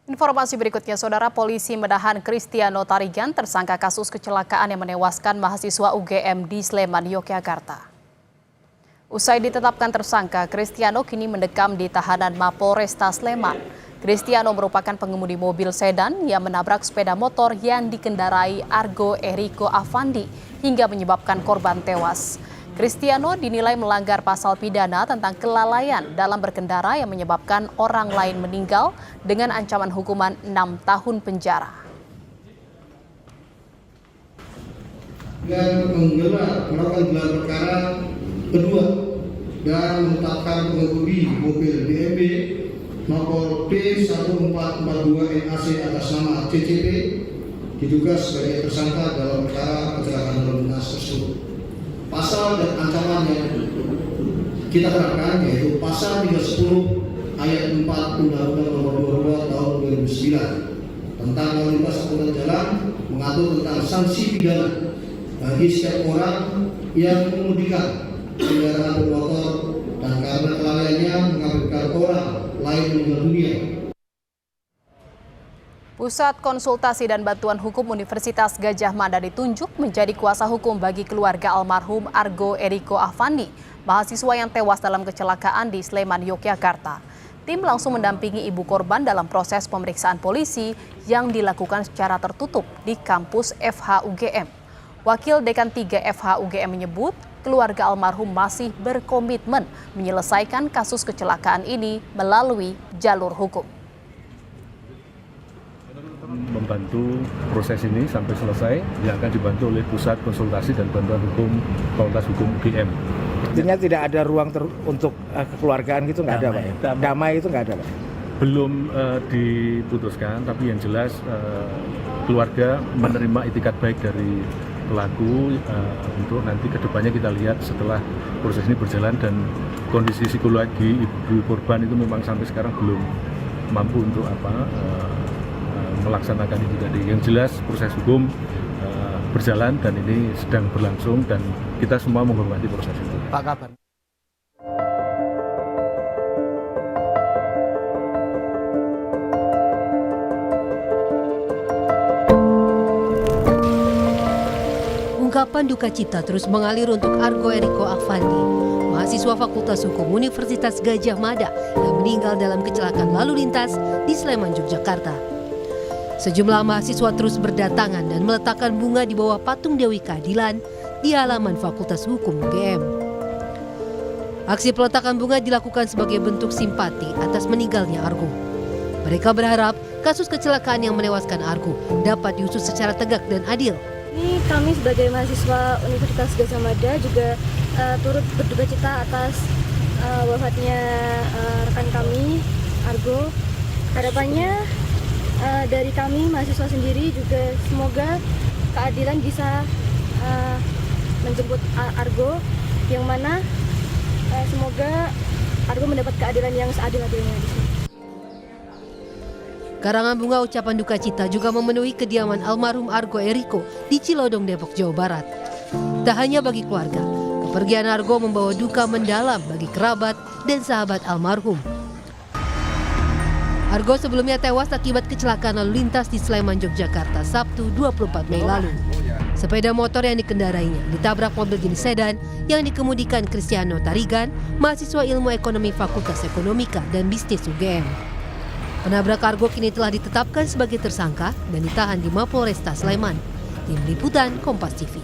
Informasi berikutnya, Saudara, polisi menahan Kristiano Tarigan, tersangka kasus kecelakaan yang menewaskan mahasiswa UGM di Sleman, Yogyakarta. Usai ditetapkan tersangka, Kristiano kini mendekam di tahanan Mapolresta Sleman. Kristiano merupakan pengemudi mobil sedan yang menabrak sepeda motor yang dikendarai Argo Eriko Afandi hingga menyebabkan korban tewas. Kristiano dinilai melanggar pasal pidana tentang kelalaian dalam berkendara yang menyebabkan orang lain meninggal dengan ancaman hukuman 6 tahun penjara. Dan melakukan gelar perkara kedua dan menetapkan pengemudi mobil BMB nomor P1442 NAC atas nama CCP diduga sebagai tersangka dalam perkara kecelakaan lalu lintas tersebut. Pasal dan ancaman yang kita terapkan yaitu pasal 310 ayat 4 Undang-Undang Nomor 22 Tahun 2009 tentang lalu lintas angkutan jalan mengatur tentang sanksi pidana bagi setiap orang yang mengemudikan kendaraan bermotor dan karena kelalaiannya mengakibatkan orang lain meninggal dunia. Pusat Konsultasi dan Bantuan Hukum Universitas Gadjah Mada ditunjuk menjadi kuasa hukum bagi keluarga almarhum Argo Eriko Afandi, mahasiswa yang tewas dalam kecelakaan di Sleman, Yogyakarta. Tim langsung mendampingi ibu korban dalam proses pemeriksaan polisi yang dilakukan secara tertutup di kampus FH UGM. Wakil Dekan 3 FH UGM menyebut keluarga almarhum masih berkomitmen menyelesaikan kasus kecelakaan ini melalui jalur hukum. Membantu proses ini sampai selesai yang akan dibantu oleh Pusat Konsultasi dan Bantuan Hukum Fakultas Hukum UGM. Artinya tidak ada ruang untuk kekeluargaan gitu, nggak ada, Pak? Damai itu nggak ada, Pak? Belum diputuskan, tapi yang jelas keluarga menerima itikat baik dari pelaku untuk nanti kedepannya kita lihat setelah proses ini berjalan dan kondisi psikologi ibu korban itu memang sampai sekarang belum mampu untuk melaksanakan itu tadi. Yang jelas proses hukum berjalan dan ini sedang berlangsung dan kita semua menghormati proses itu. Pak kabar. Ungkapan duka cita terus mengalir untuk Argo Eriko Afandi, mahasiswa Fakultas Hukum Universitas Gadjah Mada yang meninggal dalam kecelakaan lalu lintas di Sleman, Yogyakarta. Sejumlah mahasiswa terus berdatangan dan meletakkan bunga di bawah patung Dewi Keadilan di halaman Fakultas Hukum UGM. Aksi peletakan bunga dilakukan sebagai bentuk simpati atas meninggalnya Argo. Mereka berharap kasus kecelakaan yang menewaskan Argo dapat diusut secara tegak dan adil. Ini kami sebagai mahasiswa Universitas Gadjah Mada juga turut berduka cita atas wafatnya rekan kami, Argo. Harapannya dari kami mahasiswa sendiri juga semoga keadilan bisa menjemput Argo, yang mana semoga Argo mendapat keadilan yang seadil-adilnya di sini. Karangan bunga ucapan duka cita juga memenuhi kediaman almarhum Argo Eriko di Cilodong, Depok, Jawa Barat. Tak hanya bagi keluarga, kepergian Argo membawa duka mendalam bagi kerabat dan sahabat almarhum. Argo sebelumnya tewas akibat kecelakaan lalu lintas di Sleman, Yogyakarta, Sabtu 24 Mei lalu. Sepeda motor yang dikendarainya ditabrak mobil jenis sedan yang dikemudikan Kristiano Tarigan, mahasiswa Ilmu Ekonomi Fakultas Ekonomika dan Bisnis UGM. Penabrak Argo kini telah ditetapkan sebagai tersangka dan ditahan di Mapolresta Sleman. Tim Liputan Kompas TV.